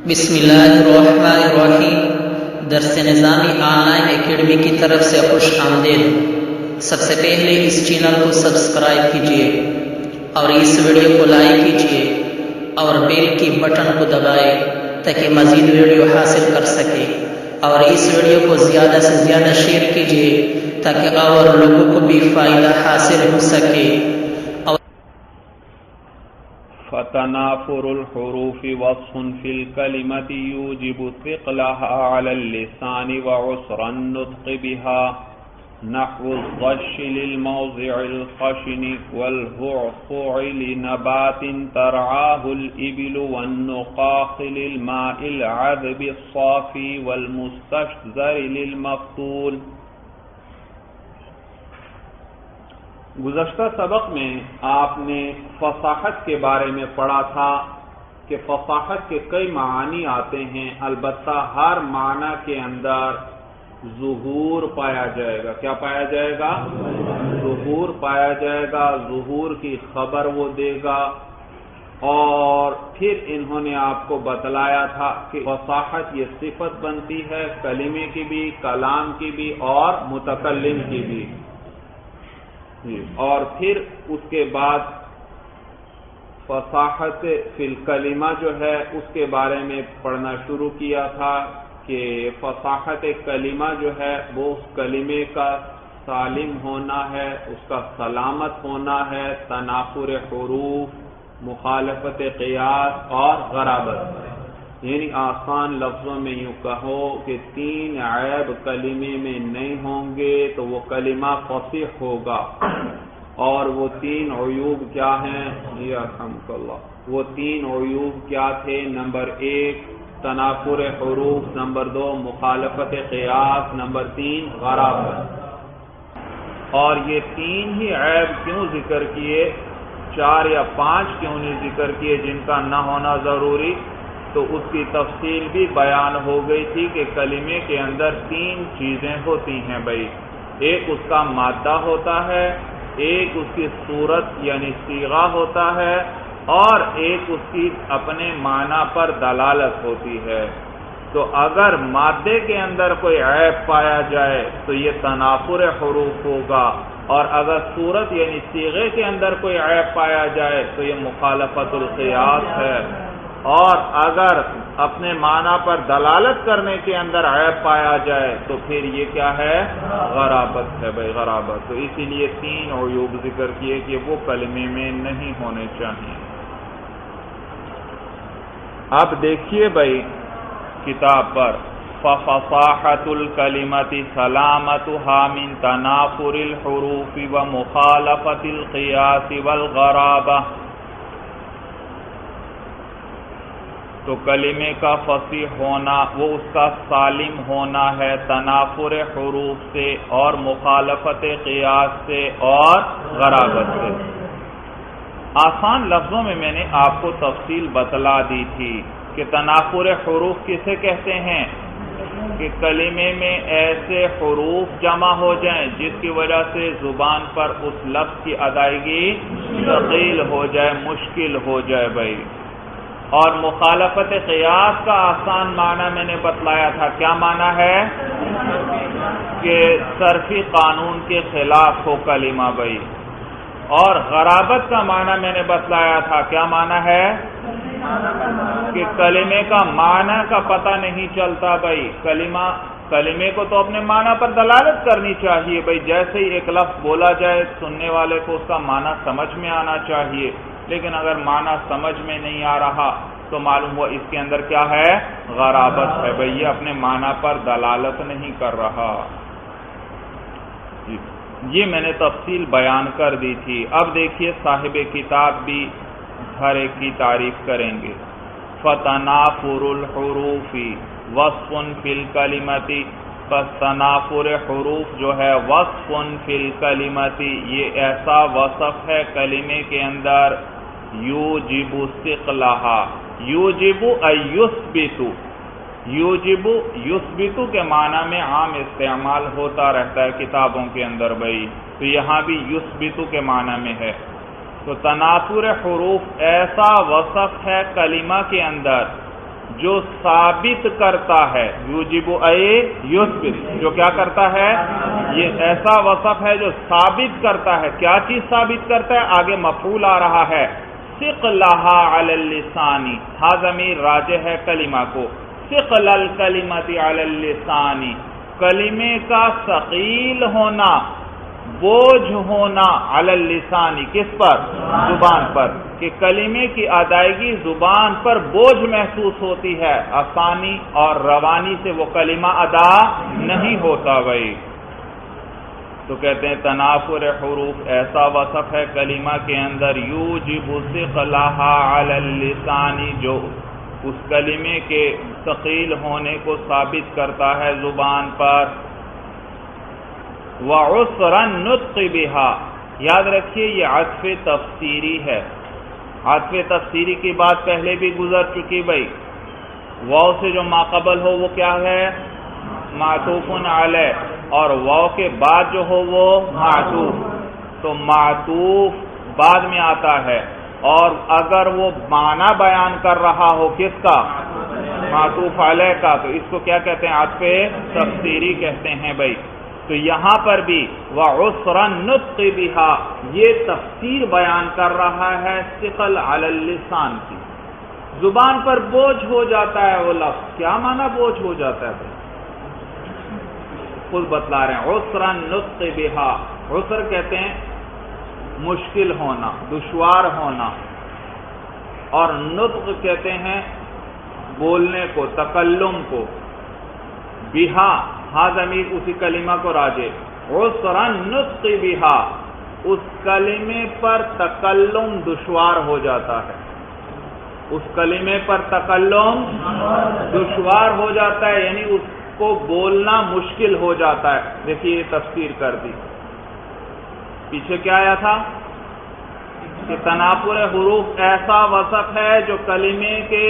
بسم اللہ الرحمن الرحیم۔ درس نظامی آن لائن اکیڈمی کی طرف سے خوش آمدید۔ سب سے پہلے اس چینل کو سبسکرائب کیجیے اور اس ویڈیو کو لائک کیجیے اور بیل کی بٹن کو دبائیں تاکہ مزید ویڈیو حاصل کر سکے، اور اس ویڈیو کو زیادہ سے زیادہ شیئر کیجیے تاکہ اور لوگوں کو بھی فائدہ حاصل ہو سکے۔ فتنافر الحروف وصف في الكلمة يوجب ثقلها على اللسان وعسر النطق بها، نحو الضش للموضع الخشن والهعفع لنبات ترعاه الإبل والنقاخ للماء العذب الصافي والمستشذر للمفتول۔ گزشتہ سبق میں آپ نے فصاحت کے بارے میں پڑھا تھا کہ فصاحت کے کئی معانی آتے ہیں، البتہ ہر معنی کے اندر ظہور پایا جائے گا۔ کیا پایا جائے گا؟ ظہور پایا جائے گا، ظہور کی خبر وہ دے گا۔ اور پھر انہوں نے آپ کو بتلایا تھا کہ فصاحت یہ صفت بنتی ہے کلمے کی بھی، کلام کی بھی اور متکلم کی بھی۔ اور پھر اس کے بعد فصاحت فی الکلمہ جو ہے اس کے بارے میں پڑھنا شروع کیا تھا کہ فصاحت کلمہ جو ہے وہ اس کلمے کا سالم ہونا ہے، اس کا سلامت ہونا ہے تنافر حروف، مخالفت قیاس اور غرابت۔ یعنی آسان لفظوں میں یوں کہو کہ تین عیب کلمے میں نہیں ہوں گے تو وہ کلمہ فصیح ہوگا۔ اور وہ تین عیوب کیا ہیں؟ یرحمک اللہ۔ وہ تین عیوب کیا تھے؟ نمبر 1 تنافر حروف، نمبر 2 مخالفت قیاس، نمبر 3 غرابت۔ اور یہ تین ہی عیب کیوں ذکر کیے؟ 4 یا 5 کیوں نہیں ذکر کیے جن کا نہ ہونا ضروری؟ تو اس کی تفصیل بھی بیان ہو گئی تھی کہ کلمے کے اندر 3 چیزیں ہوتی ہیں بھائی۔ ایک اس کا مادہ ہوتا ہے، ایک اس کی صورت یعنی صیغہ ہوتا ہے، اور ایک اس کی اپنے معنی پر دلالت ہوتی ہے۔ تو اگر مادے کے اندر کوئی عیب پایا جائے تو یہ تنافر حروف ہوگا، اور اگر صورت یعنی صیغے کے اندر کوئی عیب پایا جائے تو یہ مخالفت القیاس ہے، اور اگر اپنے معنی پر دلالت کرنے کے اندر عیب پایا جائے تو پھر یہ کیا ہے؟ غرابت ہے بھائی، غرابت۔ تو اسی لیے 3 عیوب ذکر کیے کہ وہ کلمے میں نہیں ہونے چاہیے۔ اب دیکھیے بھائی کتاب پر، فَفَصَاحَةُ الْكَلِمَةِ سَلَامَتُهَا مِنْ تَنَافُرِ الْحُرُوفِ وَمُخَالَفَةِ الْقِيَاسِ وَالْغَرَابَةِ۔ تو کلمے کا فصیح ہونا وہ اس کا سالم ہونا ہے تنافر حروف سے اور مخالفت قیاس سے اور غرابت سے۔ آسان لفظوں میں میں نے آپ کو تفصیل بتلا دی تھی کہ تنافر حروف کسے کہتے ہیں؟ کہ کلمے میں ایسے حروف جمع ہو جائیں جس کی وجہ سے زبان پر اس لفظ کی ادائیگی ثقیل ہو جائے، مشکل ہو جائے بھائی۔ اور مخالفت قیاس کا آسان معنی میں نے بتلایا تھا، کیا معنی ہے؟ کہ صرفی قانون کے خلاف ہو کلمہ بھائی۔ اور غرابت کا معنی میں نے بتلایا تھا، کیا معنی ہے؟ کہ کلمے کا معنی کا پتہ نہیں چلتا بھائی۔ کلمے کو تو اپنے معنی پر دلالت کرنی چاہیے بھائی، جیسے ہی ایک لفظ بولا جائے سننے والے کو اس کا معنی سمجھ میں آنا چاہیے، لیکن اگر معنی سمجھ میں نہیں آ رہا تو معلوم ہوا اس کے اندر کیا ہے؟ غرابت ہے بھئی، یہ اپنے معنی پر دلالت نہیں کر رہا۔ یہ میں نے تفصیل بیان کر دی تھی۔ اب دیکھیے صاحب کتاب بھی ہر ایک کی تعریف کریں گے۔ فَتَنَافُرُ الْحُرُوفِ وَصْفٌ فِي الْكَلِمَةِ، پس تنافر حروف جو ہے وصف فی الکلمۃ، یہ ایسا وصف ہے کلمے کے اندر یوجب ثقلہا، یوجب ای یثبت، یوجب یثبت کے معنی میں عام استعمال ہوتا رہتا ہے کتابوں کے اندر بھائی، تو یہاں بھی یثبت کے معنی میں ہے۔ تو تنافر حروف ایسا وصف ہے کلمہ کے اندر جو ثابت کرتا ہے، یوجب اے یثبت، جو کیا کرتا ہے، یہ ایسا وصف ہے جو ثابت کرتا ہے۔ کیا چیز ثابت کرتا ہے؟ آگے مفعول آ رہا ہے، ثقلھا علی اللسان، ہا ضمیر راجع ہے کلمہ کو، ثقل الکلمۃ علی اللسان، کلمے کا ثقیل ہونا، بوجھ ہونا، علی اللسان، کس پر؟ زبان پر، کہ کلمے کی ادائیگی زبان پر بوجھ محسوس ہوتی ہے، آسانی اور روانی سے وہ کلمہ ادا نہیں ہوتا بھائی۔ تو کہتے ہیں تنافر حروف ایسا وصف ہے کلمہ کے اندر، یوجب ثقلھا علی اللسان، جو اس کلمے کے ثقیل ہونے کو ثابت کرتا ہے زبان پر، وعسر النطق بها، یاد رکھیے یہ عطف تفسیری ہے۔ عطف تفسیری کی بات پہلے بھی گزر چکی بھائی، واو سے جو ماقبل ہو وہ کیا ہے؟ معطوف علیہ، اور واو کے بعد جو ہو وہ معطوف، تو معطوف بعد میں آتا ہے، اور اگر وہ معنی بیان کر رہا ہو کس کا؟ معطوف علیہ کا، تو اس کو کیا کہتے ہیں؟ عطف تفسیری کہتے ہیں بھائی۔ تو یہاں پر بھی وعسر النطق بها، یہ تفسیر بیان کر رہا ہے ثقل علی اللسان کی، زبان پر بوجھ ہو جاتا ہے وہ لفظ۔ کیا معنی بوجھ ہو جاتا ہے؟ خود بتلا رہے ہیں، عسر النطق بها، عسر کہتے ہیں مشکل ہونا، دشوار ہونا، اور نطق کہتے ہیں بولنے کو، تکلم کو، بہا، ہا ضمیر اسی کلمہ کو راجع، عسر النطق بہا، اس کلمے پر تکلم دشوار ہو جاتا ہے، اس کلمے پر تکلم دشوار ہو جاتا ہے، یعنی اس کو بولنا مشکل ہو جاتا ہے۔ دیکھیے یہ تفسیر کر دی، پیچھے کیا آیا تھا کہ تنافر حروف ایسا وصف ہے جو کلمے کے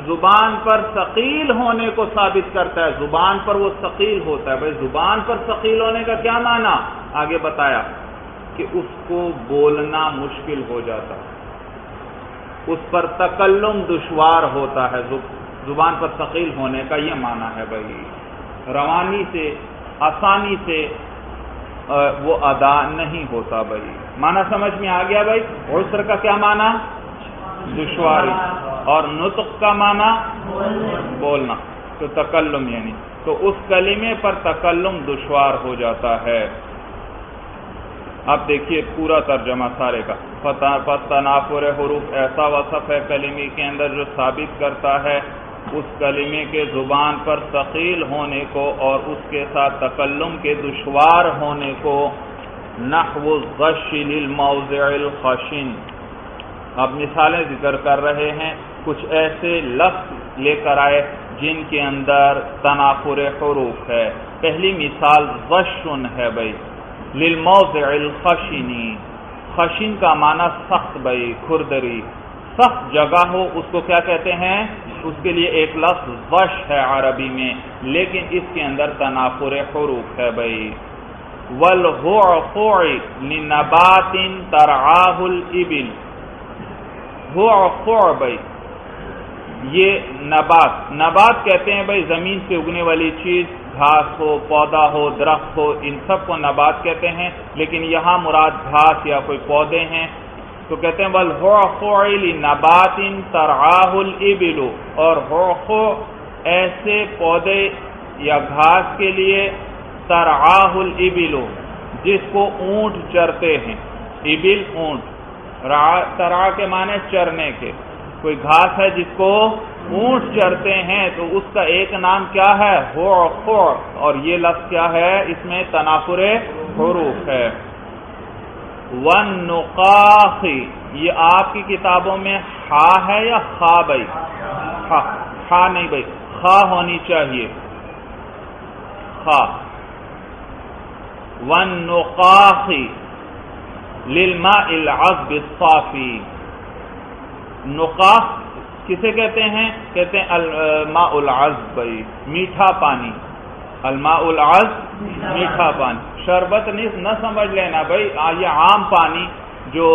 زبان پر ثقیل ہونے کو ثابت کرتا ہے، زبان پر وہ ثقیل ہوتا ہے۔ بھائی زبان پر ثقیل ہونے کا کیا معنی؟ آگے بتایا کہ اس کو بولنا مشکل ہو جاتا ہے، اس پر تکلم دشوار ہوتا ہے، زبان پر ثقیل ہونے کا یہ معنی ہے بھائی، روانی سے، آسانی سے وہ ادا نہیں ہوتا بھائی۔ معنی سمجھ میں آ گیا بھائی؟ عسر کا کیا معنی؟ دشواری، اور نطق کا معنی بولنا، تو تکلم، یعنی تو اس کلمے پر تکلم دشوار ہو جاتا ہے۔ اب دیکھیے پورا ترجمہ سارے کا، تنافر حروف ایسا وصف ہے کلمے کے اندر جو ثابت کرتا ہے اس کلمے کے زبان پر ثقیل ہونے کو اور اس کے ساتھ تکلم کے دشوار ہونے کو، نحو الغش للموضع الخشن۔ اب مثالیں ذکر کر رہے ہیں، کچھ ایسے لفظ لے کر آئے جن کے اندر تنافر حروف ہے۔ پہلی مثال غشن ہے بھائی، للموضع الخشنی، خشن کا معنی سخت بھائی، کھردری، سخت جگہ ہو اس کو کیا کہتے ہیں؟ اس کے لیے ایک لفظ غش ہے عربی میں، لیکن اس کے اندر تنافر حروف ہے بھائی۔ والهعفع لنبات ترعاه الابل، هعفع بھائی یہ نبات کہتے ہیں بھائی زمین سے اگنے والی چیز، گھاس ہو، پودا ہو، درخت ہو، ان سب کو نبات کہتے ہیں، لیکن یہاں مراد گھاس یا کوئی پودے ہیں تو کہتے ہیں والهعفع لنبات ترعاه الابل، اور هعفع ایسے پودے یا گھاس کے لیے ترعاه الابل جس کو اونٹ چرتے ہیں، ابل اونٹ، ترعا کے معنی چرنے کے، کوئی گھاس ہے جس کو اونٹ چرتے ہیں تو اس کا ایک نام کیا ہے؟ هعفع، اور یہ لفظ کیا ہے؟ اس میں تنافر حروف ہے۔ والنقاخ، یہ آپ کی کتابوں میں ہا ہے یا خا بھائی؟ ہا نہیں بھائی، خا ہونی چاہیے، خا۔ والنقاخ للماء العذب الصافی، نقاخ کسے کہتے ہیں؟ کہتے ہیں الماء العذب بھائی، میٹھا پانی، الماء العذب میٹھا پانی، شربت نہ سمجھ لینا بھائی، یہ عام پانی جو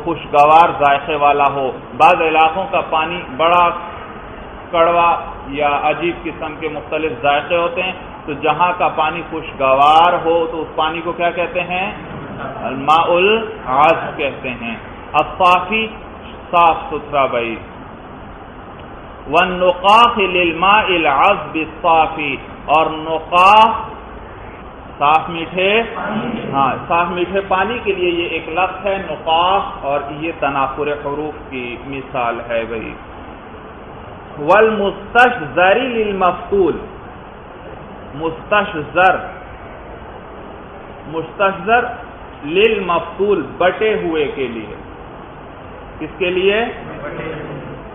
خوشگوار ذائقے والا ہو. بعض علاقوں کا پانی بڑا کڑوا یا عجیب قسم کے مختلف ذائقے ہوتے ہیں، تو جہاں کا پانی خوشگوار ہو تو اس پانی کو کیا کہتے ہیں؟ الماء العذب کہتے ہیں. الصافی صاف ستھرا بھائی. والنقاح للماء العذب الصافی، اور نقاح صاف میٹھے، ہاں صاف میٹھے پانی کے لیے یہ ایک لفظ ہے نقاح، اور یہ تنافر حروف کی مثال ہے بھائی. والمستشذر للمفتول، مستشذر للمفتول بٹے ہوئے کے لیے. کس کے لیے؟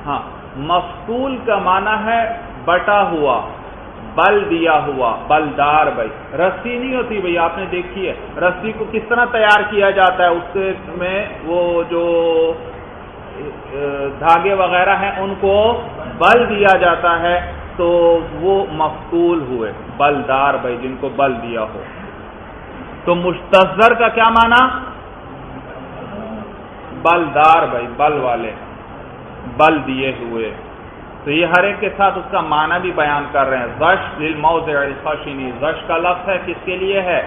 ہاں مفتول کا معنی ہے بٹا ہوا، بل دیا ہوا، بلدار بھائی. رسی نہیں ہوتی بھائی، آپ نے دیکھی ہے رسی کو کس طرح تیار کیا جاتا ہے، اس میں وہ جو دھاگے وغیرہ ہیں ان کو بل دیا جاتا ہے، تو وہ مفتول ہوئے، بلدار بھائی جن کو بل دیا ہو. تو مستشذر کا کیا معنی؟ بلدار بھائی، بل والے، بل دیے ہوئے. تو یہ ہر ایک کے ساتھ اس کا معنی بھی بیان کر رہے ہیں. زش للموضع الخشن، زش کا لفظ ہے کس کے لیے ہے؟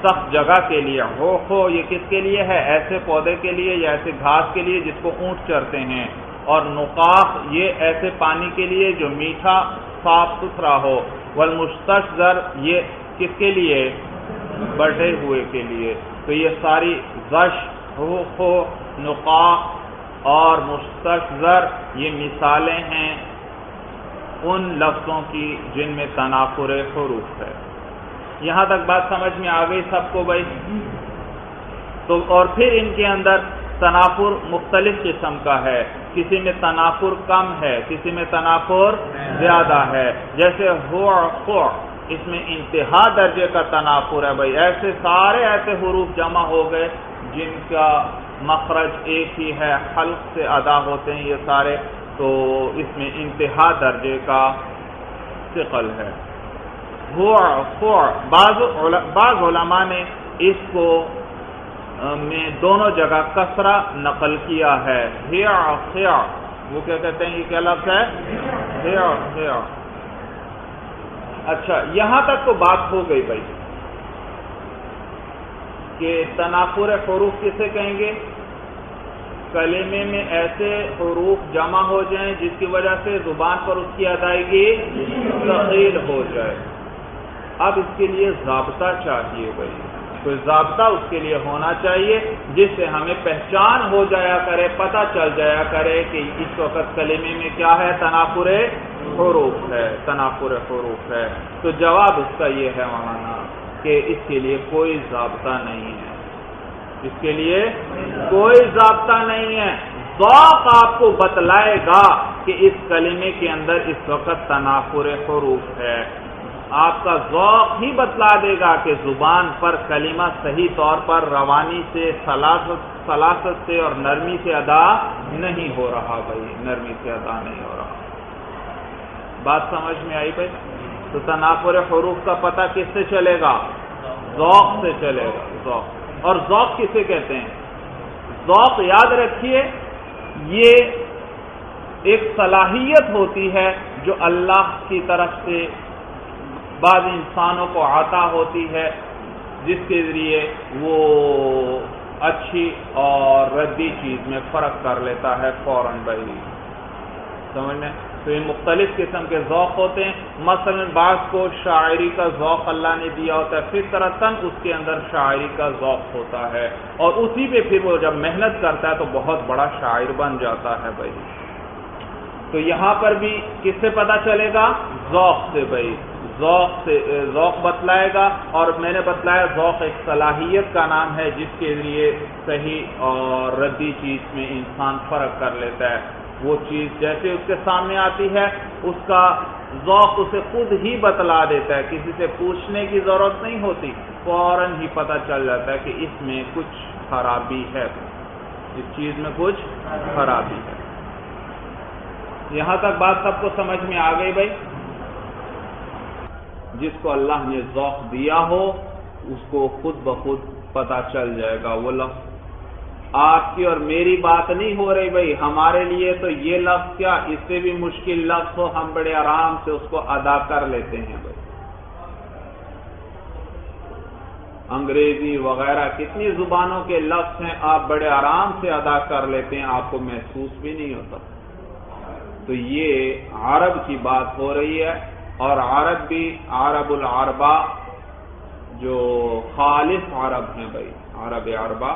سخت جگہ کے لیے. ہو یہ کس کے لیے ہے؟ ایسے پودے کے لیے یا ایسے گھاس کے لیے جس کو اونٹ چرتے ہیں. اور نقاح یہ ایسے پانی کے لیے جو میٹھا صاف ستھرا ہو. والمستشذر یہ کس کے لیے؟ بٹے ہوئے کے لیے. تو یہ ساری زش، ہو، نقاح اور مستشذر یہ مثالیں ہیں ان لفظوں کی جن میں تنافر حروف ہے. یہاں تک بات سمجھ میں آ گئی سب کو بھائی؟ تو اور پھر ان کے اندر تنافر مختلف قسم کا ہے. کسی میں تنافر کم ہے، کسی میں تنافر زیادہ ہے. جیسے ہو، اس میں انتہا درجے کا تنافر ہے بھائی. ایسے سارے ایسے حروف جمع ہو گئے جن کا مخرج ایک ہی ہے، حلق سے ادا ہوتے ہیں یہ سارے، تو اس میں انتہا درجے کا ثقل ہے. بعض علماء نے اس کو میں دونوں جگہ کسرہ نقل کیا ہے. وہ کیا کہتے ہیں؟ یہ کیا لفظ ہے؟ اچھا یہاں تک تو بات ہو گئی بھائی کہ تنافر حروف کسے کہیں گے؟ کلمے میں ایسے حروف جمع ہو جائیں جس کی وجہ سے زبان پر اس کی ادائیگی ثقیل ہو جائے. اب اس کے لیے ضابطہ چاہیے بھائی، کوئی ضابطہ اس کے لیے ہونا چاہیے جس سے ہمیں پہچان ہو جایا کرے، پتہ چل جایا کرے کہ اس وقت کلمے میں کیا ہے؟ تنافر حروف ہے، تنافر حروف ہے. تو جواب اس کا یہ ہے مولانا کہ اس کے لیے کوئی ضابطہ نہیں ہے. اس کے لیے کوئی ضابطہ نہیں ہے. ذوق آپ کو بتلائے گا کہ اس کلمے کے اندر اس وقت تنافر حروف ہے. آپ کا ذوق ہی بتلا دے گا کہ زبان پر کلمہ صحیح طور پر روانی سے، سلاست سے اور نرمی سے ادا نہیں ہو رہا بھائی، نرمی سے ادا نہیں ہو رہا. بات سمجھ میں آئی بھائی؟ تو تنافر حروف کا پتہ کس سے چلے گا؟ ذوق سے چلے گا. ذوق. اور ذوق کسے کہتے ہیں؟ ذوق یاد رکھیے یہ ایک صلاحیت ہوتی ہے جو اللہ کی طرف سے بعض انسانوں کو عطا ہوتی ہے، جس کے ذریعے وہ اچھی اور ردی چیز میں فرق کر لیتا ہے فوراً بھائی. سمجھنے تو یہ مختلف قسم کے ذوق ہوتے ہیں. مثلا بعض کو شاعری کا ذوق اللہ نے دیا ہوتا ہے، فطرتاً اس کے اندر شاعری کا ذوق ہوتا ہے، اور اسی پہ پھر وہ جب محنت کرتا ہے تو بہت بڑا شاعر بن جاتا ہے بھائی. تو یہاں پر بھی کس سے پتہ چلے گا؟ ذوق سے بھائی. ذوق سے ذوق بتلائے گا. اور میں نے بتلایا ذوق ایک صلاحیت کا نام ہے جس کے ذریعے صحیح اور ردی چیز میں انسان فرق کر لیتا ہے. وہ چیز جیسے اس کے سامنے آتی ہے اس کا ذوق اسے خود ہی بتلا دیتا ہے، کسی سے پوچھنے کی ضرورت نہیں ہوتی، فوراً ہی پتہ چل جاتا ہے کہ اس میں کچھ خرابی ہے، اس چیز میں کچھ خرابی ہے. یہاں تک بات سب کو سمجھ میں آ گئی بھائی؟ جس کو اللہ نے ذوق دیا ہو اس کو خود بخود پتہ چل جائے گا وہ لفظ آپ کی اور میری بات نہیں ہو رہی بھائی، ہمارے لیے تو یہ لفظ کیا، اس سے بھی مشکل لفظ ہو ہم بڑے آرام سے اس کو ادا کر لیتے ہیں بھائی۔ انگریزی وغیرہ کتنی زبانوں کے لفظ ہیں، آپ بڑے آرام سے ادا کر لیتے ہیں، آپ کو محسوس بھی نہیں ہوتا۔ تو یہ عرب کی بات ہو رہی ہے، اور عرب بھی عرب العربہ جو خالص عرب ہیں بھائی، عرب عربہ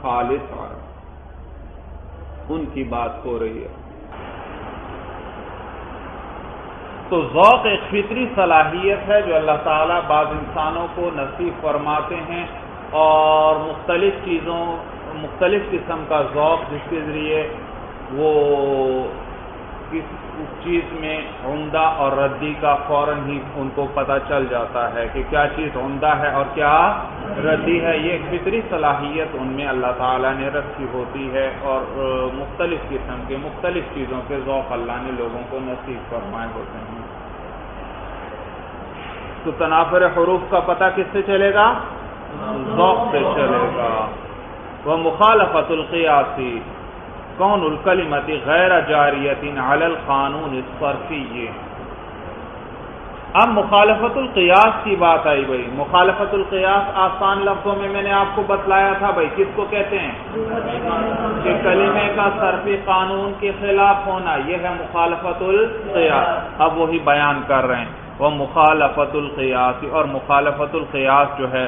خالص عرب، ان کی بات ہو رہی ہے۔ تو ذوق ایک فطری صلاحیت ہے جو اللہ تعالیٰ بعض انسانوں کو نصیب فرماتے ہیں، اور مختلف چیزوں، مختلف قسم کا ذوق جس کے ذریعے وہ کس چیز میں عمدہ اور ردی کا فوراً ہی ان کو پتہ چل جاتا ہے کہ کیا چیز عمدہ ہے اور کیا ردی ہے۔ یہ ایک فطری صلاحیت ان میں اللہ تعالیٰ نے رکھی ہوتی ہے، اور مختلف قسم کے مختلف چیزوں کے ذوق اللہ نے لوگوں کو نصیب فرمائے ہوتے ہیں۔ تو تنافر حروف کا پتہ کس سے چلے گا؟ ذوق سے چلے گا۔ وہ مخالفت القیاسی کون الکلمت غیر جاریت علی القانون الصرفی۔ اب مخالفت القیاس کی بات آئی بھائی۔ مخالفت القیاس آسان لفظوں میں نے آپ کو بتلایا تھا بھائی، کس کو کہتے ہیں؟ کہ کلمے کا صرفی قانون کے خلاف ہونا، یہ ہے مخالفت القیاس۔ اب وہی بیان کر رہے ہیں، وہ مخالفت القیاس، اور مخالفت القیاس جو ہے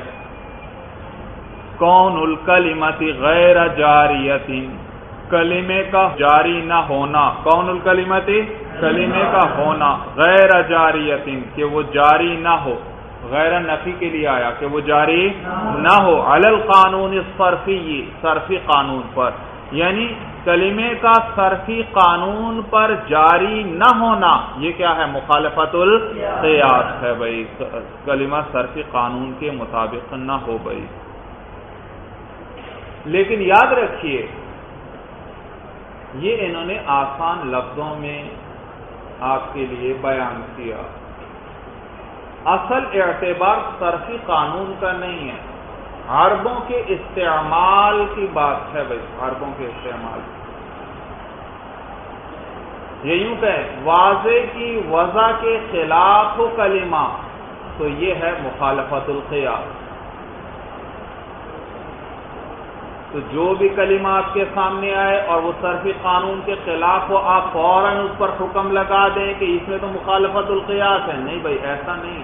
کون الکلمت غیر جاریت، کلمے کا جاری نہ ہونا، کون الکلمت، کلمے کا ہونا، غیر جاریت، کہ وہ جاری نہ ہو، غیر نفی کے لیے آیا کہ وہ جاری نہ ہو، علی القانون الصرفی، صرفی قانون پر، یعنی کلمے کا صرفی قانون پر جاری نہ ہونا، یہ کیا ہے؟ مخالفت القیاس ہے بھائی، کلمہ صرفی قانون کے مطابق نہ ہو بھائی۔ لیکن یاد رکھیے یہ انہوں نے آسان لفظوں میں آپ کے لیے بیان کیا، اصل اعتبار صرفی قانون کا نہیں ہے، عربوں کے استعمال کی بات ہے بھائی، عربوں کے استعمال۔ یہ یوں کہ واضح کی وضع کے خلاف ہو کلمہ، تو یہ ہے مخالفت القیاس۔ تو جو بھی کلمہ آپ کے سامنے آئے اور وہ صرفی قانون کے خلاف ہو، آپ فوراً اس پر حکم لگا دیں کہ اس میں تو مخالفت القیاس ہے۔ نہیں بھائی، ایسا نہیں۔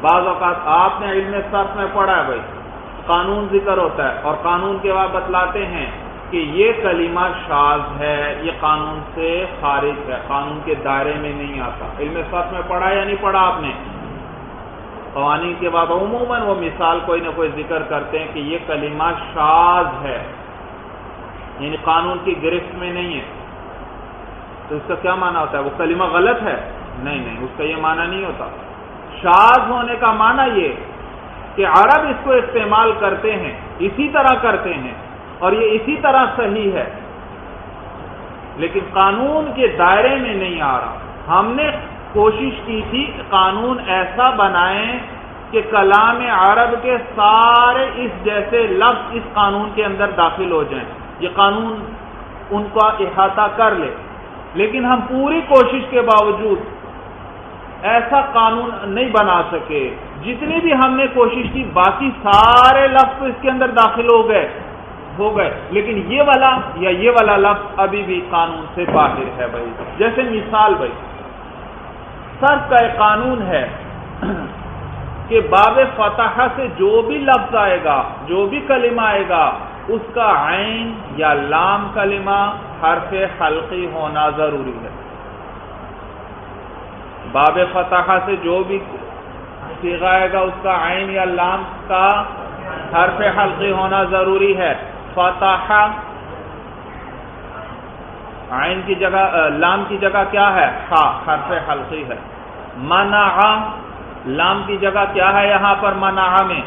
بعض اوقات آپ نے علم صرف میں پڑھا ہے بھائی، قانون ذکر ہوتا ہے اور قانون کے بعد بتلاتے ہیں کہ یہ کلمہ شاذ ہے، یہ قانون سے خارج ہے، قانون کے دائرے میں نہیں آتا۔ علم صرف میں پڑھا یا نہیں پڑھا آپ نے؟ قوانین کے بعد عموماً وہ مثال کوئی نہ کوئی ذکر کرتے ہیں کہ یہ کلمہ شاذ ہے، یعنی قانون کی گرفت میں نہیں ہے۔ تو اس کا کیا معنی ہوتا ہے؟ وہ کلمہ غلط ہے؟ نہیں نہیں، اس کا یہ معنی نہیں ہوتا۔ شاذ ہونے کا معنی یہ کہ عرب اس کو استعمال کرتے ہیں، اسی طرح کرتے ہیں، اور یہ اسی طرح صحیح ہے، لیکن قانون کے دائرے میں نہیں آ رہا۔ ہم نے کوشش کی تھی قانون ایسا بنائیں کہ کلام عرب کے سارے اس جیسے لفظ اس قانون کے اندر داخل ہو جائیں، یہ قانون ان کا احاطہ کر لے، لیکن ہم پوری کوشش کے باوجود ایسا قانون نہیں بنا سکے۔ جتنی بھی ہم نے کوشش کی، باقی سارے لفظ اس کے اندر داخل ہو گئے، لیکن یہ والا لفظ ابھی بھی قانون سے باہر ہے بھائی۔ جیسے مثال بھائی، صرف کا ایک قانون ہے کہ باب فتحہ سے جو بھی لفظ آئے گا، جو بھی کلمہ آئے گا، اس کا عین یا لام کلمہ حرف حلقی ہونا ضروری ہے۔ باب فتحہ سے جو بھی صیغہ آئے گا، اس کا عین یا لام کا حرف حلقی ہونا ضروری ہے۔ فتحہ عین کی جگہ، لام کی جگہ کیا ہے؟ ہاں، حرف حلقی ہے۔ منع، لام کی جگہ کیا ہے یہاں پر؟ منع میں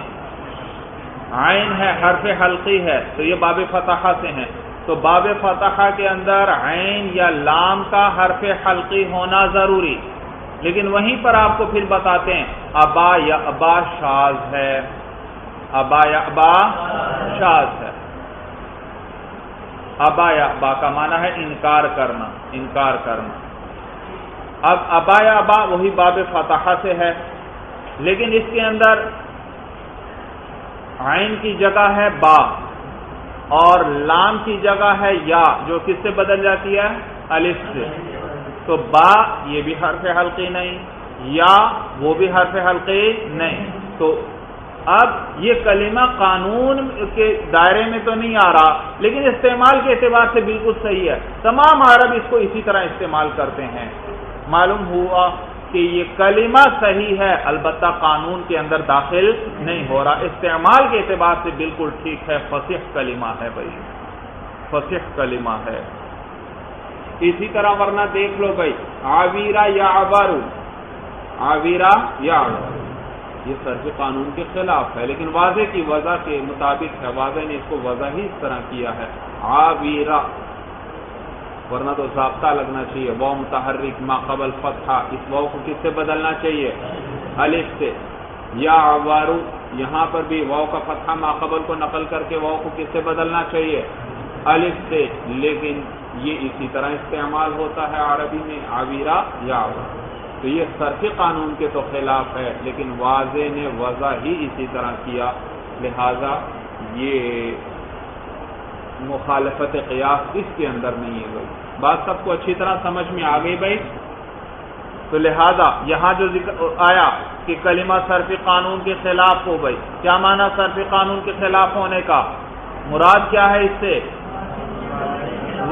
عین ہے، حرف حلقی ہے، تو یہ باب فتحہ سے ہیں۔ تو باب فتحہ کے اندر عین یا لام کا حرف حلقی ہونا ضروری، لیکن وہیں پر آپ کو پھر بتاتے ہیں ابا یا ابا شاذ ہے، ابا یا ابا شاذ ہے۔ ابا یا با کا معنی ہے انکار کرنا، انکار کرنا۔ اب ابا یا با وہی باب فتحہ سے ہے، لیکن اس کے اندر عین کی جگہ ہے با اور لام کی جگہ ہے یا، جو کس سے بدل جاتی ہے؟ الف سے۔ تو با یہ بھی حرف حلقی نہیں، یا وہ بھی حرف حلقی نہیں۔ تو اب یہ کلمہ قانون کے دائرے میں تو نہیں آ رہا، لیکن استعمال کے اعتبار سے بالکل صحیح ہے۔ تمام عرب اس کو اسی طرح استعمال کرتے ہیں۔ معلوم ہوا کہ یہ کلمہ صحیح ہے، البتہ قانون کے اندر داخل نہیں ہو رہا، استعمال کے اعتبار سے بالکل ٹھیک ہے، فصیح کلمہ ہے بھائی، فصیح کلمہ ہے۔ اسی طرح ورنہ دیکھ لو بھائی، عاویرہ یا عبارو، عاویرہ یا عبارو، یہ صرف قانون کے خلاف ہے، لیکن واضح کی وضع کے مطابق ہے، واضح نے اس کو وضع ہی اس طرح کیا ہے، عاویرہ، ورنہ تو ضابطہ لگنا چاہیے، واو متحرک ما قبل فتحہ، اس واو کو کس سے بدلنا چاہیے؟ الف سے۔ یا عوارو، یہاں پر بھی واو کا فتحہ ما قبل کو نقل کر کے واو کو کس سے بدلنا چاہیے؟ الف سے، لیکن یہ اسی طرح استعمال ہوتا ہے عربی میں، عاویرہ یا عوارو۔ تو یہ صرفی قانون کے تو خلاف ہے، لیکن واضح نے وضع ہی اسی طرح کیا، لہذا یہ مخالفت قیاس اس کے اندر نہیں ہے بھائی۔ بات سب کو اچھی طرح سمجھ میں آ گئی بھائی؟ تو لہذا یہاں جو ذکر آیا کہ کلمہ صرفی قانون کے خلاف ہو بھائی، کیا معنی صرفی قانون کے خلاف ہونے کا؟ مراد کیا ہے اس سے؟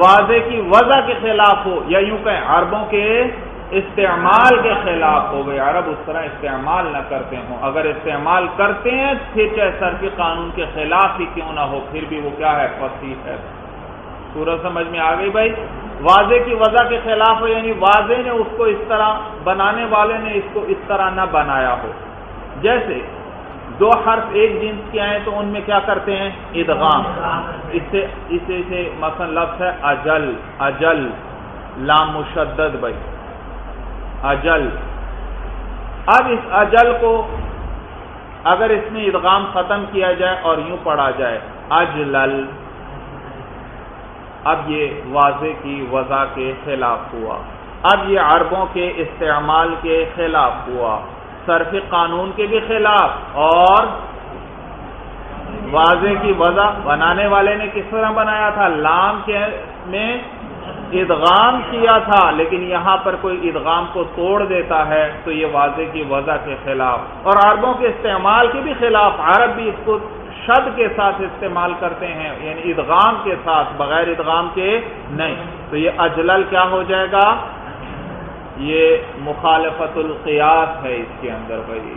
واضح کی وضع کے خلاف ہو، یا یوں کہیں عربوں کے استعمال کے خلاف ہو گئے، عرب اس طرح استعمال نہ کرتے ہوں، اگر استعمال کرتے ہیں پھر چاہے صرفی قانون کے خلاف ہی کیوں نہ ہو، پھر بھی وہ کیا ہے؟ فصیح ہے۔ سورج سمجھ میں آ گئی بھائی؟ واضح کی وضع کے خلاف ہو، یعنی واضح نے اس کو اس طرح، بنانے والے نے اس کو اس طرح نہ بنایا ہو۔ جیسے دو حرف ایک جنس کے آئیں تو ان میں کیا کرتے ہیں؟ ادغام۔ اسے مثلا لفظ ہے اجل، اجل لام مشدد بھائی، اجل۔ اب اس اجل کو اگر اس میں ادغام ختم کیا جائے اور یوں پڑھا جائے اجلل، اب یہ واضح کی وضع کے خلاف ہوا، اب یہ عربوں کے استعمال کے خلاف ہوا، صرفی قانون کے بھی خلاف، اور واضح کی وضع بنانے والے نے کس طرح بنایا تھا؟ لام کے میں ادغام کیا تھا، لیکن یہاں پر کوئی ادغام کو توڑ دیتا ہے تو یہ واضح کی وضع کے خلاف، اور عربوں کے استعمال کے بھی خلاف، عرب بھی اس کو شد کے ساتھ استعمال کرتے ہیں، یعنی ادغام کے ساتھ، بغیر ادغام کے نہیں۔ تو یہ اجلل کیا ہو جائے گا؟ یہ مخالفت القیاس ہے اس کے اندر بھائی۔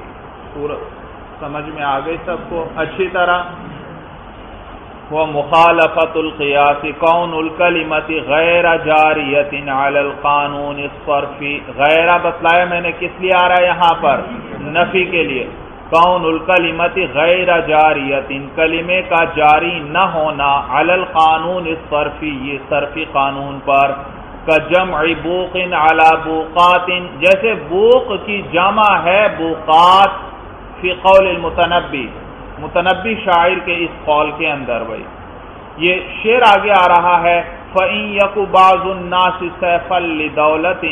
سمجھ میں آ گئی سب کو اچھی طرح؟ وہ مخالفت القیاس کون الکلمت غیر جاریت علی القانون الصرفی، غیر بتلایا میں نے کس لیے آ رہا ہے یہاں پر؟ نفی کے لیے۔ کون الکلمت غیر جاریت، کلمے کا جاری نہ ہونا، علی القانون الصرفی، یہ صرفی قانون پر، کجمع بوق علی بوقات، جیسے بوق کی جمع ہے بوقات، فی قول المتنبی، متنبی شاعر کے اس قول کے اندر بھائی۔ یہ شعر آگے آ رہا ہے، فَإِن يَكُ بَعْضُ النَّاسِ سَيْفًا لِدَوْلَةٍ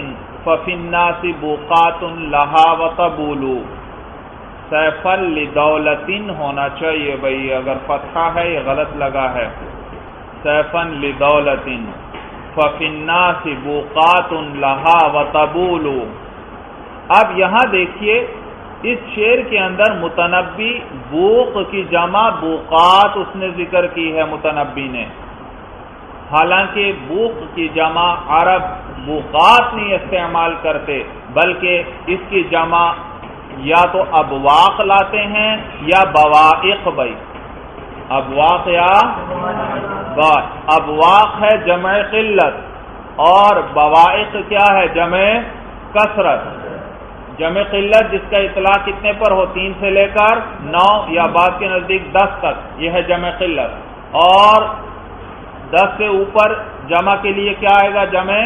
فَفِي النَّاسِ بُوقَاتٌ لَهَا وَطَبُولُ، سَيْفًا لِدَوْلَةٍ ہونا چاہیے بھائی، اگر فتحہ ہے یہ غلط لگا ہے، سَيْفًا لِدَوْلَةٍ فَفِي النَّاسِ بُوقَاتٌ لَهَا وَطَبُولُ۔ اب یہاں دیکھیے اس شعر کے اندر متنبی بوق کی جمع بوقات اس نے ذکر کی ہے متنبی نے، حالانکہ بوق کی جمع عرب بوقات نہیں استعمال کرتے، بلکہ اس کی جمع یا تو ابواق لاتے ہیں یا بوائق بھائی، ابواق یا ابواق ہے جمع قلت، اور بوائق کیا ہے؟ جمع کثرت۔ جمع قلت جس کا اطلاق کتنے پر ہو؟ 3 سے لے کر 9 یا بعض کے نزدیک 10 تک، یہ ہے جمع قلت، اور 10 سے اوپر جمع کے لیے کیا آئے گا؟ جمع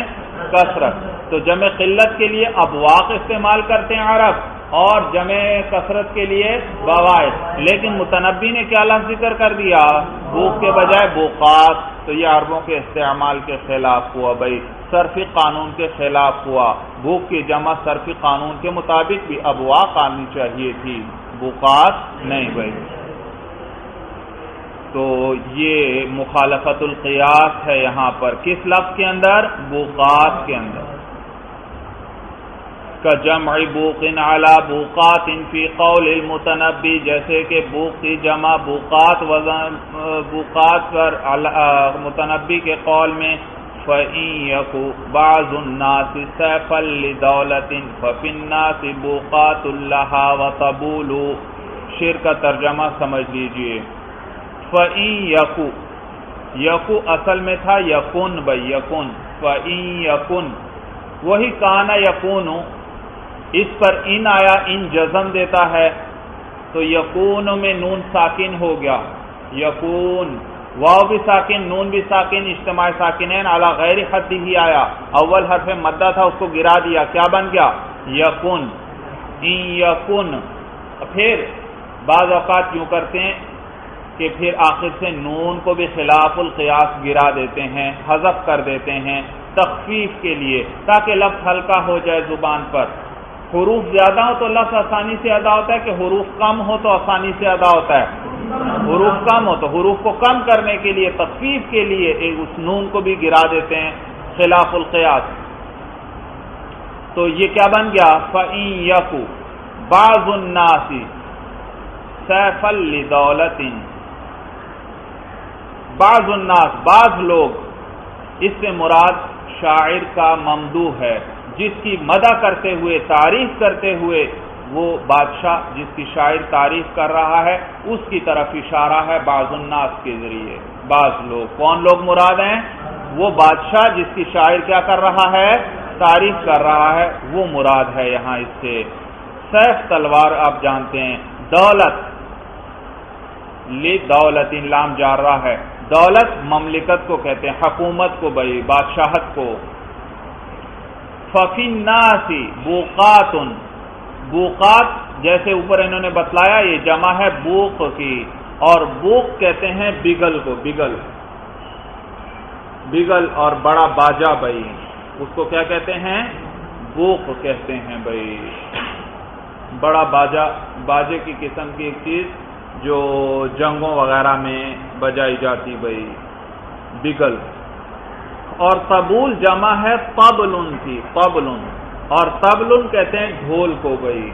کثرت۔ تو جمع قلت کے لیے ابواق استعمال کرتے ہیں عرب، اور جمع کثرت کے لیے بوائق، لیکن متنبی نے کیا لفظ ذکر کر دیا؟ بوق کے بجائے بوقات، تو یہ عربوں کے استعمال کے خلاف ہوا بھائی، صرفی قانون کے خلاف ہوا۔ بوق کی جمع صرفی قانون کے مطابق بھی ابواق آنی چاہیے تھی، بوقات نہیں بھائی۔ تو یہ مخالفت القیاس ہے یہاں پر، کس لفظ کے اندر؟ بوقات کے اندر۔ کجمع بوق علی بوقات فی قول المتنبی، جیسے کہ بوق کی جمع بوقات وزن بوقات پر متنبی کے قول میں فَإِن يَكُ بَعْضُ النَّاسِ سَيْفًا لِدَوْلَةٍ فَفِي النَّاسِ بُوقَاتٌ لَهَا وَطَبُولُ۔ شعر کا ترجمہ سمجھ لیجئے۔ فَإِن يَكُ، یکو اصل میں تھا یکن بھائی، یکن۔ فَإِن يَكُن، وہی کانا یکون، اس پر ان آیا، ان جزم دیتا ہے تو یکون میں نون ساکن ہو گیا، یکون، واو بھی ساکن، نون بھی ساکن، اجتماع ساکنین علی غیر حد ہی آیا، اول حرف مدہ تھا اس کو گرا دیا، کیا بن گیا؟ یکن۔ ان یکن، پھر بعض اوقات یوں کرتے ہیں کہ پھر آخر سے نون کو بھی خلاف القیاس گرا دیتے ہیں، حذف کر دیتے ہیں تخفیف کے لیے، تاکہ لفظ ہلکا ہو جائے زبان پر۔ حروف زیادہ ہو تو لفظ آسانی سے ادا ہوتا ہے، کہ حروف کم ہو تو آسانی سے ادا ہوتا ہے؟ حروف کم ہو تو حروف کو کم کرنے کے لیے، تخفیف کے لیے اس نون کو بھی گرا دیتے ہیں خلاف القیاس۔ تو یہ کیا بن گیا؟ فَإِن يَكُ بَعْضُ النَّاسِ سَيْفًا لِدَوْلَةٍ، بعض الناس، بعض لوگ، اس سے مراد شاعر کا ممدوح ہے، جس کی مدح کرتے ہوئے، تعریف کرتے ہوئے، وہ بادشاہ جس کی شاعر تعریف کر رہا ہے اس کی طرف اشارہ ہے بعض الناس کے ذریعے۔ بعض لوگ، کون لوگ مراد ہیں؟ وہ بادشاہ جس کی شاعر کیا کر رہا ہے؟ تعریف کر رہا ہے، وہ مراد ہے یہاں اس سے۔ سیف تلوار آپ جانتے ہیں، دولت، لی دولت، لام جارہ ہے، دولت مملکت کو کہتے ہیں، حکومت کو بھائی، بادشاہت کو۔ فَفِي النَّاسِ بُوقَاتٌ، بوقات جیسے اوپر انہوں نے بتلایا یہ جمع ہے بوق کی، اور بوق کہتے ہیں بگل کو، بگل، بگل اور بڑا باجا بھائی، اس کو کیا کہتے ہیں؟ بوق کہتے ہیں بھائی، بڑا باجا، باجے کی قسم کی ایک چیز جو جنگوں وغیرہ میں بجائی جاتی بھائی، بگل۔ اور طبول جمع ہے طبلن کی، طبلن، اور طبلن کہتے ہیں ڈھول کو بھائی،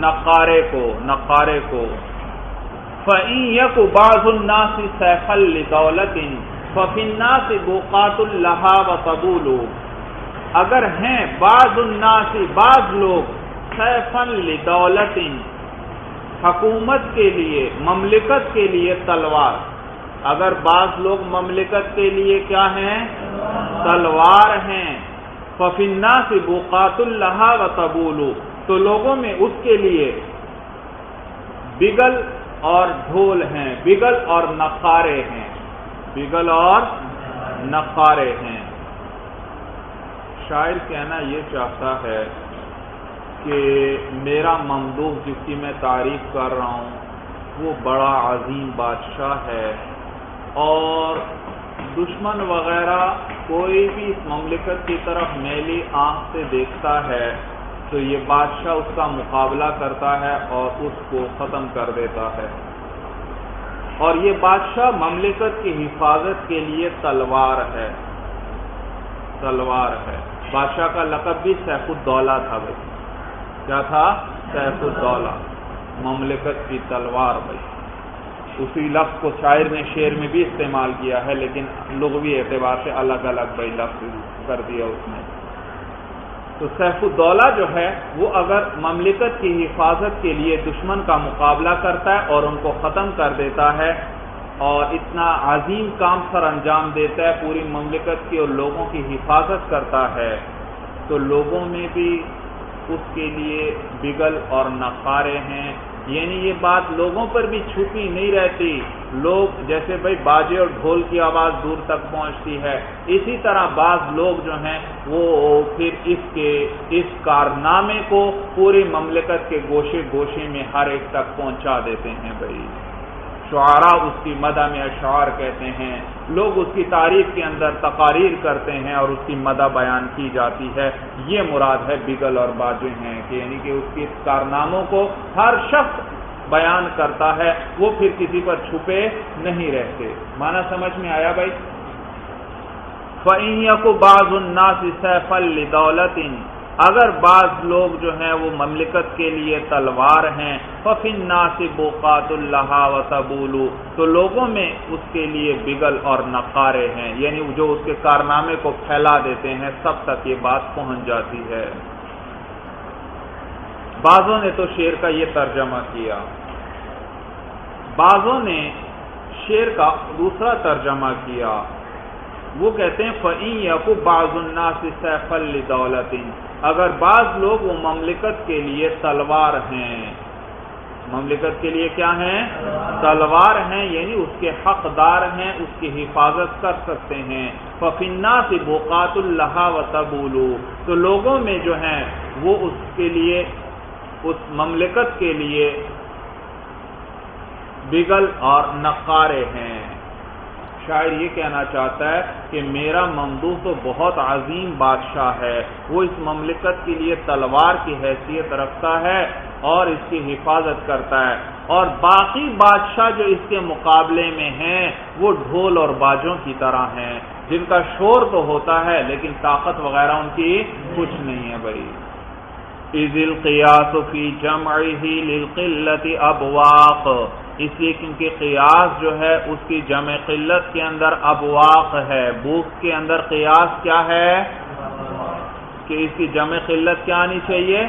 نقارے کو، نقارے کو۔ فَإِن يَكُ بَعْضُ النَّاسِ سَيْفًا لِدَوْلَةٍ فَفِي النَّاسِ بُوقَاتٌ لَهَا وَطَبُولُ، اگر ہیں بعض الناس، بعض لوگ، سیفًا لِدَوْلَةٍ، حکومت کے لیے، مملکت کے لیے تلوار، اگر بعض لوگ مملکت کے لیے کیا ہیں؟ تلوار ہیں، فَفِي النَّاسِ بُوقَاتٌ لَهَا وَطَبُولُ، تو لوگوں میں اس کے لیے بگل اور ڈھول ہیں، بگل اور نقارے ہیں، بگل اور نقارے ہیں۔ شاعر کہنا یہ چاہتا ہے کہ میرا ممدوح جس کی میں تعریف کر رہا ہوں وہ بڑا عظیم بادشاہ ہے، اور دشمن وغیرہ کوئی بھی اس مملکت کی طرف میلی آنکھ سے دیکھتا ہے تو یہ بادشاہ اس کا مقابلہ کرتا ہے اور اس کو ختم کر دیتا ہے، اور یہ بادشاہ مملکت کی حفاظت کے لیے تلوار ہے، تلوار ہے۔ بادشاہ کا لقب بھی سیف الدولہ تھا بھائی، کیا تھا؟ سیف الدولہ، مملکت کی تلوار بھائی۔ اسی لفظ کو شاعر نے شعر میں بھی استعمال کیا ہے، لیکن لغوی اعتبار سے الگ الگ بھائی لفظ کر دیا اس نے۔ تو سیف الدولہ جو ہے وہ اگر مملکت کی حفاظت کے لیے دشمن کا مقابلہ کرتا ہے اور ان کو ختم کر دیتا ہے، اور اتنا عظیم کام سر انجام دیتا ہے، پوری مملکت کی اور لوگوں کی حفاظت کرتا ہے، تو لوگوں میں بھی اس کے لیے بگل اور نقارے ہیں، یعنی یہ بات لوگوں پر بھی چھپی نہیں رہتی، لوگ جیسے بھائی باجے اور ڈھول کی آواز دور تک پہنچتی ہے، اسی طرح بعض لوگ جو ہیں وہ پھر اس کارنامے کو پوری مملکت کے گوشے گوشے میں ہر ایک تک پہنچا دیتے ہیں بھائی۔ شعراء اس کی مدح میں اشعار کہتے ہیں، لوگ اس کی تعریف کے اندر تقاریر کرتے ہیں اور اس کی مدح بیان کی جاتی ہے۔ یہ مراد ہے بگل اور باجے ہیں کہ یعنی کہ اس کے کارناموں کو ہر شخص بیان کرتا ہے، وہ پھر کسی پر چھپے نہیں رہتے۔ معنی سمجھ میں آیا بھائی؟ فَإِن يَكُ بَعْضُ النَّاسِ سَيْفًا لِدَوْلَةٍ، اگر بعض لوگ جو ہیں وہ مملکت کے لیے تلوار ہیں، فَفِي النَّاسِ بُقَاتٌ لَهَا وَتَبُولُ، تو لوگوں میں اس کے لیے بگل اور نقارے ہیں، یعنی جو اس کے کارنامے کو پھیلا دیتے ہیں، سب تک یہ بات پہنچ جاتی ہے۔ بعضوں نے تو شعر کا یہ ترجمہ کیا، بعضوں نے شعر کا دوسرا ترجمہ کیا، وہ کہتے ہیں فَإِن يَكُ بَعْضُ النَّاسِ سَيْفًا لِدَوْلَةٍ، اگر بعض لوگ وہ مملکت کے لیے تلوار ہیں، مملکت کے لیے کیا ہیں؟ تلوار ہیں، یعنی اس کے حقدار ہیں، اس کی حفاظت کر سکتے ہیں۔ فَفِي النَّاسِ بُقَاتٌ لَهَا وَتَبُولُ، تو لوگوں میں جو ہیں وہ اس کے لیے، اس مملکت کے لیے بگل اور نقارے ہیں۔ شاعر یہ کہنا چاہتا ہے کہ میرا ممدوح تو بہت عظیم بادشاہ ہے، وہ اس مملکت کے لیے تلوار کی حیثیت رکھتا ہے اور اس کی حفاظت کرتا ہے، اور باقی بادشاہ جو اس کے مقابلے میں ہیں وہ ڈھول اور باجوں کی طرح ہیں، جن کا شور تو ہوتا ہے لیکن طاقت وغیرہ ان کی کچھ نہیں ہے بھائی۔ اِذِ الْقِيَاسُ فِي جَمْعِهِ لِلْقِلَّةِ أَبْوَاقٌ، اس لیے کیونکہ قیاس جو ہے اس کی جمع قلت کے اندر ابواق ہے، بوک کے اندر قیاس کیا ہے کہ اس کی جمع قلت کیا آنی چاہیے؟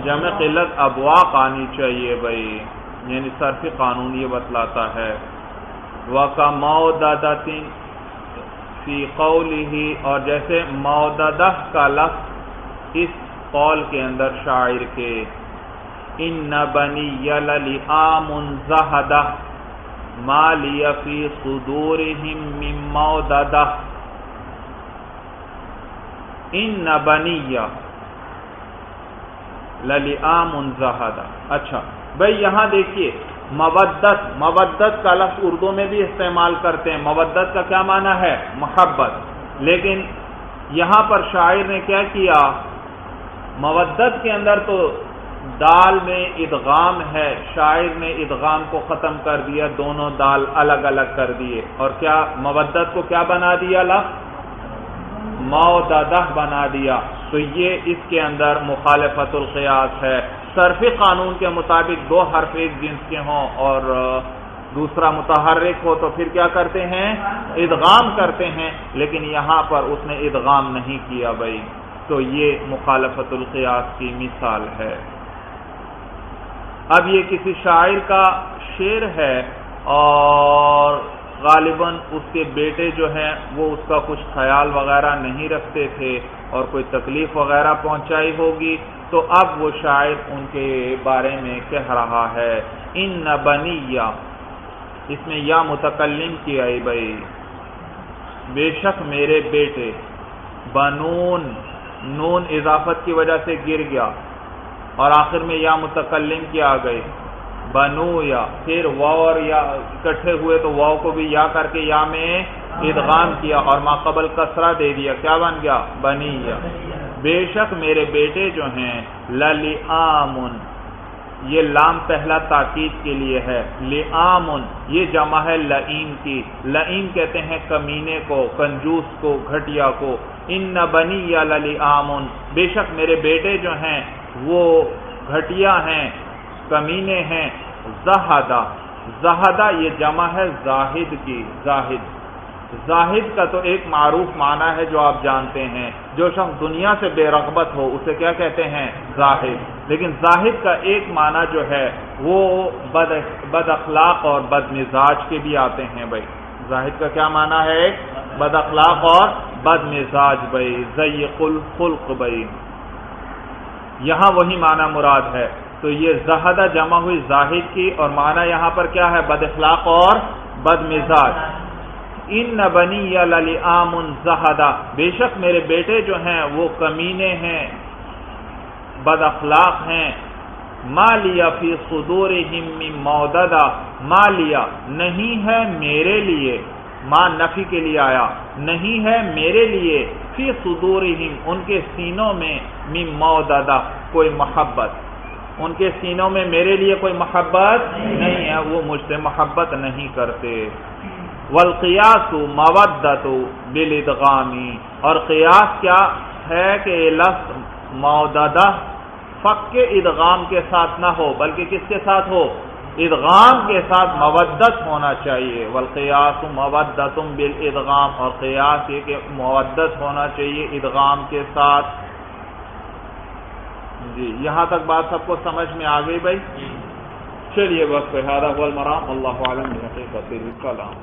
جمع قلت ابواق آنی چاہیے بھائی، یعنی صرفی قانون یہ بتلاتا ہے۔ وَكَمَوْدَدَةٍ فِي قَوْلِهِ، اور جیسے موددہ کا لفظ اس قول کے اندر شاعر کے، ان بنی للئام زہدہ ما لی فی صدورہم من موددہ، ان بنی للئام زہدہ۔ اچھا بھئی یہاں دیکھیے مودت کا لفظ اردو میں بھی استعمال کرتے ہیں، مودت کا کیا معنی ہے؟ محبت، لیکن یہاں پر شاعر نے کیا کیا؟ مودت کے اندر تو دال میں ادغام ہے، شاعر نے ادغام کو ختم کر دیا، دونوں دال الگ الگ کر دیے، اور کیا مودت کو کیا بنا دیا؟ لفظ موددہ بنا دیا۔ تو یہ اس کے اندر مخالفت القیاس ہے۔ صرفی قانون کے مطابق دو حرف ایک جنس کے ہوں اور دوسرا متحرک ہو تو پھر کیا کرتے ہیں؟ ادغام کرتے ہیں، لیکن یہاں پر اس نے ادغام نہیں کیا بھائی، تو یہ مخالفت القیاس کی مثال ہے۔ اب یہ کسی شاعر کا شعر ہے اور غالباً اس کے بیٹے جو ہیں وہ اس کا کچھ خیال وغیرہ نہیں رکھتے تھے اور کوئی تکلیف وغیرہ پہنچائی ہوگی، تو اب وہ شاعر ان کے بارے میں کہہ رہا ہے ان بنیہ، اس میں یا متکلم کی آئی بھائی، بے شک میرے بیٹے، بنون، نون اضافت کی وجہ سے گر گیا اور آخر میں یا متکلم کی آ گئی، بنو یا، پھر واو اور یا اکٹھے ہوئے تو واو کو بھی یا کر کے یا میں ادغام کیا اور ما قبل کسرہ دے دیا، کیا بن گیا؟ بنی یا۔ بے شک میرے بیٹے جو ہیں للئام، یہ لام پہلا تاکید کے لیے ہے، لئام یہ جمع ہے لئیم کی، لئیم کہتے ہیں کمینے کو، کنجوس کو، گھٹیا کو۔ ان بنی یا للئام، بے شک میرے بیٹے جو ہیں وہ گھٹیا ہیں، کمینے ہیں۔ زہدہ، زہدہ یہ جمع ہے زاہد کی، زاہد، زاہد کا تو ایک معروف معنی ہے جو آپ جانتے ہیں، جو شخص دنیا سے بے رغبت ہو اسے کیا کہتے ہیں؟ زاہد۔ لیکن زاہد کا ایک معنی جو ہے وہ بد اخلاق اور بد مزاج کے بھی آتے ہیں بھائی۔ زاہد کا کیا معنی ہے؟ بد اخلاق اور بد مزاج بھائی، ضیق الخلق بھائی، یہاں وہی معنی مراد ہے۔ تو یہ زہدہ جمع ہوئی زاہد کی اور معنی یہاں پر کیا ہے؟ بد اخلاق اور بد مزاج۔ ان بنی للئام زہدہ، بے شک میرے بیٹے جو ہیں وہ کمینے ہیں، بد اخلاق ہیں، ما لیا فی صدورہم من موددہ، ما لیا نہیں ہے میرے لیے، ما نفی کے لیے آیا، نہیں ہے میرے لیے، فی صدورہم ان کے سینوں میں، من موددہ کوئی محبت، ان کے سینوں میں میرے لیے کوئی محبت نہیں ہے، وہ مجھ سے محبت نہیں کرتے۔ والقیاس مودۃ بالادغام، اور قیاس کیا ہے کہ یہ لفظ موددہ فق کے ادغام کے ساتھ نہ ہو بلکہ کس کے ساتھ ہو؟ ادغام کے ساتھ مودت ہونا چاہیے۔ والقیاس مودۃ بالادغام، اور قیاس یہ کہ مودت ہونا چاہیے ادغام کے ساتھ۔ جی یہاں تک بات سب کو سمجھ میں آ گئی بھائی؟ چلیے بس هذا هو المرام، اللہ اعلم بحقیقت الکلام۔